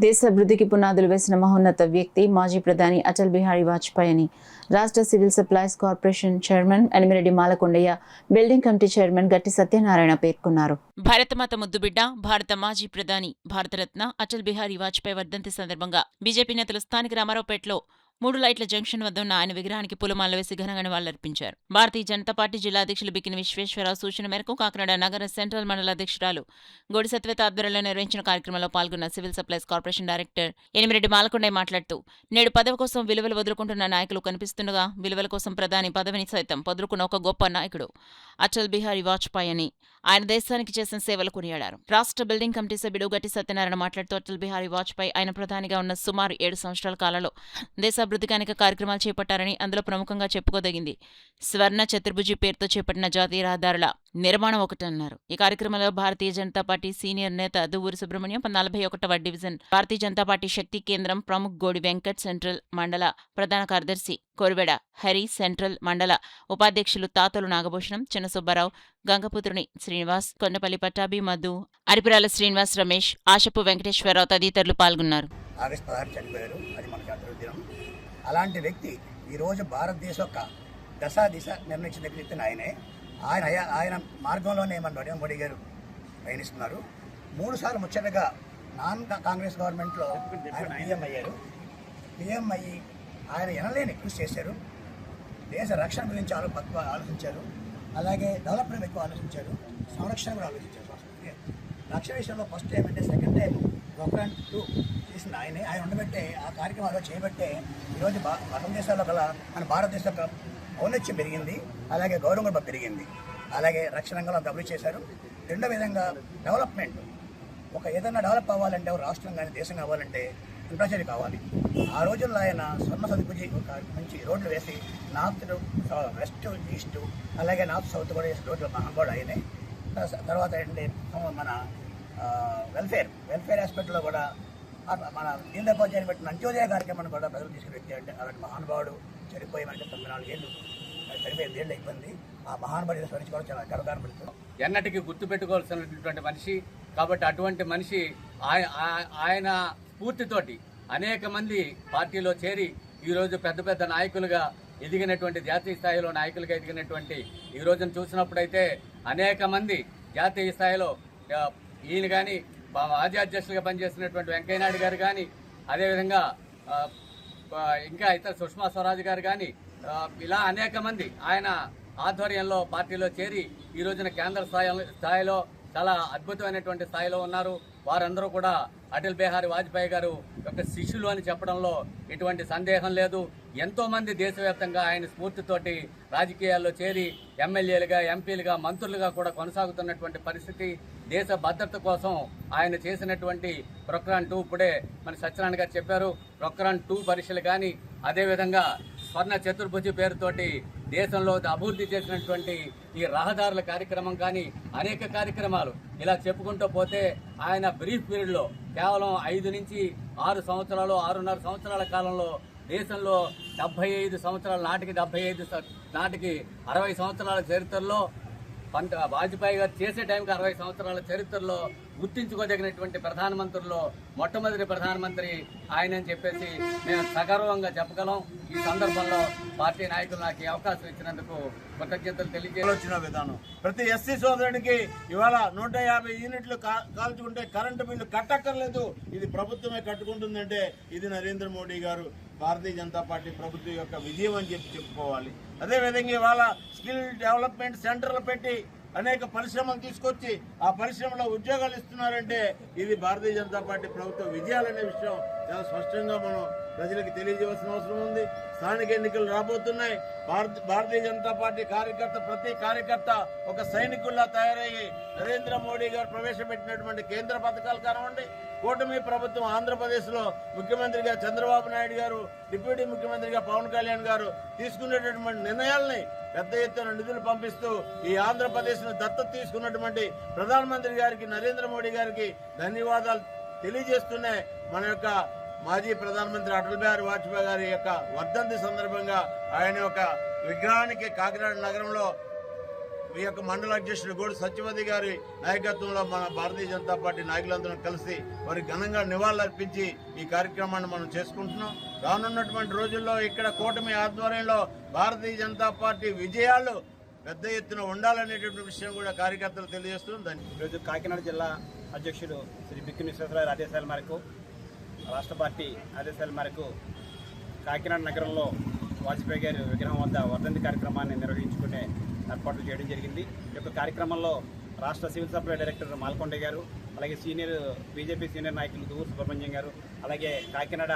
దేశ అభివృద్ధికి పునాదులు వేసిన మహోన్నత వ్యక్తి మాజీ ప్రధాని అటల్ బిహారీ వాజ్పేయి అని రాష్ట్ర civil supplies corporation chairman Enimireddy Malakondaiah, building committee chairman గట్టి సత్యనారాయణ పేర్కొన్నారు. భారతమాత ముద్దుబిడ్డ, భారత మాజీ ప్రధాని, భారతరత్న అటల్ బిహారీ వాజ్పేయి వర్ధంతి సందర్భంగా బీజేపీ నేతలు స్థానిక రామారావుపేటలో 3 లైట్ల జంక్షన్ వద్ద ఉన్న ఆయన విగ్రహానికి పూలమాలలు వేసి ఘనంగా నివాళులర్పించారు. భారతీయ జనతా పార్టీ జిల్లా అధ్యక్షులు బిక్కిన విశ్వేశ్వరరావు సూచన మేరకు కాకినాడ నగర సెంట్రల్ మండల అధ్యక్షురాలు గోడి సత్యవేత ఆధ్వర్యంలో నిర్వహించిన కార్యక్రమంలో పాల్గొన్న civil supplies corporation director Enimireddy Malakondaiah మాట్లాడుతూ, నేడు పదవి కోసం విలువలు వదులుకుంటున్న నాయకులు కనిపిస్తుండగా విలువల కోసం ప్రధాని పదవిని సైతం వదులుకున్న ఒక గొప్ప నాయకుడు అటల్ బిహారీ వాజ్పేయి అని ఆయన దేశానికి చేసిన సేవలు కొనియాడారు. రాష్ట్ర బిల్డింగ్ కమిటీ సభ్యుడు గట్టి సత్యనారాయణ మాట్లాడుతూ, అటల్ బిహారీ వాజ్పేయి ఆయన ప్రధానిగా ఉన్న సుమారు 7 సంవత్సరాల కాలంలో దేశాభివృద్ధికి అనేక కార్యక్రమాలు చేపట్టారని అందులో ప్రముఖంగా చెప్పుకోదగింది స్వర్ణ చతుర్భుజి పేరుతో చేపట్టిన జాతీయ రహదారుల నిర్మాణం ఒకటన్నారు. ఈ కార్యక్రమంలో భారతీయ జనతా పార్టీ సీనియర్ నేత దువ్వూరి సుబ్రహ్మణ్యం, 41వ డివిజన్ భారతీయ జనతా పార్టీ శక్తి కేంద్రం ప్రముఖ్ గోడి వెంకట్, సెంట్రల్ మండల ప్రధాన కార్యదర్శి కొరివెడ హరి, సెంట్రల్ మండల ఉపాధ్యక్షులు తాతలు నాగభూషణం, చిన్న సుబ్బారావు, గంగపుత్రుని శ్రీనివాస్, కొండపల్లి పట్టాభి, మధు, అరిపిరాల శ్రీనివాస్, రమేష్, ఆశపు వెంకటేశ్వరరావు తదితరులు పాల్గొన్నారు. అలాంటి వ్యక్తి ఈరోజు భారతదేశ యొక్క దిశ నిర్ణయించిన వ్యక్తి ఆయనే. ఆయన మార్గంలోనే మన నరేంద్ర మోడీ గారు ప్రయాణిస్తున్నారు. 3 సార్లు ముచ్చటగా నాన్ కాంగ్రెస్ గవర్నమెంట్లో ఆయన పిఎం అయ్యారు. పిఎం అయ్యి ఆయన ఎనలేని కృషి చేశారు. దేశ రక్షణ గురించి ఆలోచించారు. అలాగే డెవలప్మెంట్ ఎక్కువ ఆలోచించారు. సంరక్షణ కూడా ఆలోచించారు. రక్షణ విషయంలో ఫస్ట్ టైం అంటే సెకండ్ టైం గవర్నమెంట్ 2 చేసిన ఆయన ఉండబట్టే ఆ కార్యక్రమాలు చేయబట్టే ఈరోజు భారతదేశంలో గల మన భారతదేశం యొక్క ఔన్నత్యం పెరిగింది. అలాగే గౌరవం కూడా పెరిగింది. అలాగే రక్షణ రంగంలో అభివృద్ధి చేశారు. రెండో విధంగా డెవలప్మెంట్, ఒక ఏదైనా డెవలప్ అవ్వాలంటే రాష్ట్రం కానీ దేశం కావాలంటే ఇన్ఫ్రాస్ట్రక్చర్ కావాలి. ఆ రోజుల్లో ఆయన స్వర్ణ చతుర్భుజి ఒక మంచి రోడ్లు వేసి నార్త్, వెస్ట్, ఈస్ట్ అలాగే నార్త్ సౌత్ కూడా వేసి రోడ్లు మహాంగోడు ఆయనే. తర్వాత ఏంటంటే మన వెల్ఫేర్ ఆస్పెక్ట్లో కూడా మన దీని దగ్గర చేపట్టిన అంత్యోదయ కార్యక్రమాన్ని కూడా ప్రజలు తీసుకునే వ్యక్తి. అంటే అలాంటి మహానుభావుడు చనిపోయి మనకి 94 ఏళ్ళు, 15 ఏళ్ళు అయిపోయింది. ఆ మహానుభావుడు స్మరించుకోవడం చాలా గర్వకారణపడుతుంది. ఎన్నటికీ గుర్తుపెట్టుకోవాల్సినటువంటి మనిషి. కాబట్టి అటువంటి మనిషి ఆయన స్ఫూర్తితోటి అనేక మంది పార్టీలో చేరి ఈరోజు పెద్ద పెద్ద నాయకులుగా ఎదిగినటువంటి, జాతీయ స్థాయిలో నాయకులుగా ఎదిగినటువంటి ఈ రోజును చూసినప్పుడైతే అనేక మంది జాతీయ స్థాయిలో ఈయన కానీ మాజీ అధ్యక్షులుగా పనిచేసినటువంటి వెంకయ్యనాయుడు గారు కానీ, అదేవిధంగా ఇంకా ఇతర సుష్మా స్వరాజ్ గారు కానీ, ఇలా అనేక మంది ఆయన ఆధ్వర్యంలో పార్టీలో చేరి ఈ రోజున కేంద్ర స్థాయిలో చాలా అద్భుతమైనటువంటి స్థాయిలో ఉన్నారు. వారందరూ కూడా అటల్ బిహారీ వాజ్పేయి గారు యొక్క శిష్యులు అని చెప్పడంలో ఎటువంటి సందేహం లేదు. ఎంతోమంది దేశవ్యాప్తంగా ఆయన స్ఫూర్తితోటి రాజకీయాల్లో చేరి ఎమ్మెల్యేలుగా, ఎంపీలుగా, మంత్రులుగా కూడా కొనసాగుతున్నటువంటి పరిస్థితి. దేశ భద్రత కోసం ఆయన చేసినటువంటి ప్రొక్రాన్ 2, ఇప్పుడే మన సత్యనారాయణ గారు చెప్పారు, ప్రొక్రాన్ 2 పరీక్షలు కానీ, అదేవిధంగా స్వర్ణ చతుర్భుజి పేరుతోటి దేశంలో అభివృద్ధి చేసినటువంటి ఈ రహదారుల కార్యక్రమం కానీ, అనేక కార్యక్రమాలు ఇలా చెప్పుకుంటూ పోతే ఆయన బ్రీఫ్ పీరియడ్లో కేవలం 5 నుంచి 6 సంవత్సరాలు, 6.5 సంవత్సరాల కాలంలో దేశంలో 75 సంవత్సరాల నాటికి 60 సంవత్సరాల చరిత్రలో వాజ్పేయి గారు చేసే టైంకి 60 సంవత్సరాల చరిత్రలో గుర్తించుకోదగినటువంటి ప్రధానమంత్రుల్లో మొట్టమొదటి ప్రధానమంత్రి ఆయన అని చెప్పేసి మేము సగర్వంగా చెప్పగలం. ఈ సందర్భంలో పార్టీ నాయకులు నాకు ఈ అవకాశం ఇచ్చినందుకు కృతజ్ఞతలు తెలియజేయాల్సిన విధానం. ప్రతి ఎస్సీ సోదరుడికి ఇవాళ 150 యూనిట్లు కాల్చుకుంటే కరెంటు బిల్లు కట్టక్కర్లేదు. ఇది ప్రభుత్వమే కట్టుకుంటుందంటే ఇది నరేంద్ర మోడీ గారు, భారతీయ జనతా పార్టీ ప్రభుత్వం యొక్క విజయం అని చెప్పుకోవాలి. అదేవిధంగా ఇవాళ స్కిల్ డెవలప్మెంట్ సెంటర్లు పెట్టి అనేక పరిశ్రమలు తీసుకొచ్చి ఆ పరిశ్రమలో ఉద్యోగాలు ఇస్తున్నారంటే ఇది భారతీయ జనతా పార్టీ ప్రభుత్వ విజయాలనే విషయం చాలా స్పష్టంగా మనం ప్రజలకు తెలియజేయాల్సిన అవసరం ఉంది. స్థానిక ఎన్నికలు రాబోతున్నాయి. భారతీయ జనతా పార్టీ ప్రతి కార్యకర్త ఒక సైనికుల్లా తయారయ్యి నరేంద్ర మోడీ గారు ప్రవేశపెట్టినటువంటి కేంద్ర పథకాలు కానివ్వండి, కూటమి ప్రభుత్వం ఆంధ్రప్రదేశ్లో ముఖ్యమంత్రిగా చంద్రబాబు నాయుడు గారు, డిప్యూటీ ముఖ్యమంత్రిగా పవన్ కళ్యాణ్ గారు తీసుకునేటటువంటి నిర్ణయాల్ని పెద్ద ఎత్తున నిధులు పంపిస్తూ ఈ ఆంధ్రప్రదేశ్ను దత్తత తీసుకున్నటువంటి ప్రధానమంత్రి గారికి, నరేంద్ర మోడీ గారికి ధన్యవాదాలు తెలియజేస్తూనే మన యొక్క మాజీ ప్రధానమంత్రి అటల్ బిహారీ వాజ్పేయి గారి యొక్క వర్ధంతి సందర్భంగా ఆయన యొక్క విగ్రహానికి కాకినాడ నగరంలో మీ యొక్క మండల అధ్యక్షుడు గోడు సత్యవతి గారి నాయకత్వంలో మన భారతీయ జనతా పార్టీ నాయకులందరం కలిసి వారికి ఘనంగా నివాళులర్పించి ఈ కార్యక్రమాన్ని మనం చేసుకుంటున్నాం. రానున్నటువంటి రోజుల్లో ఇక్కడ కూటమి ఆధ్వర్యంలో భారతీయ జనతా పార్టీ విజయాలు పెద్ద ఎత్తున ఉండాలనేటువంటి విషయం కూడా కార్యకర్తలు తెలియజేస్తుంది. ఈరోజు కాకినాడ జిల్లా అధ్యక్షుడు శ్రీ బిక్కి విశ్వేశ్వరరావు ఆదేశాల మేరకు, రాష్ట్ర పార్టీ ఆదేశాల మేరకు కాకినాడ నగరంలో వాజ్పేయి గారి విగ్రహం వద్ద వర్ధంతి కార్యక్రమాన్ని నిర్వహించుకునే ఏర్పాట్లు చేయడం జరిగింది. ఈ యొక్క కార్యక్రమంలో రాష్ట్ర సివిల్ సప్లై డైరెక్టర్ మాల్కొండ గారు, అలాగే బీజేపీ సీనియర్ నాయకులు దూరు సుబ్రహ్మణ్యం గారు, అలాగే కాకినాడ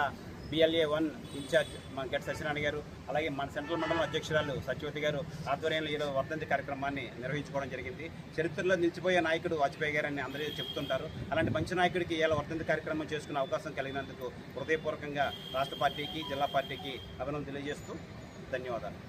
BLA-1 ఇన్ఛార్జ్ మన గట్టి సత్యనారాయణ గారు, అలాగే మన సెంట్రల్ మండలం అధ్యక్షురాలు సత్యవతి గారు ఆధ్వర్యంలో ఈరోజు వర్ధంతి కార్యక్రమాన్ని నిర్వహించుకోవడం జరిగింది. చరిత్రలో నిలిచిపోయే నాయకుడు వాజ్పేయి గారు అని అందరూ చెప్తుంటారు. అలాంటి మంచి నాయకుడికి ఇలా వర్ధంతి కార్యక్రమం చేసుకునే అవకాశం కలిగినందుకు హృదయపూర్వకంగా రాష్ట్ర పార్టీకి, జిల్లా పార్టీకి అభినందనలు తెలియజేస్తూ ధన్యవాదాలు.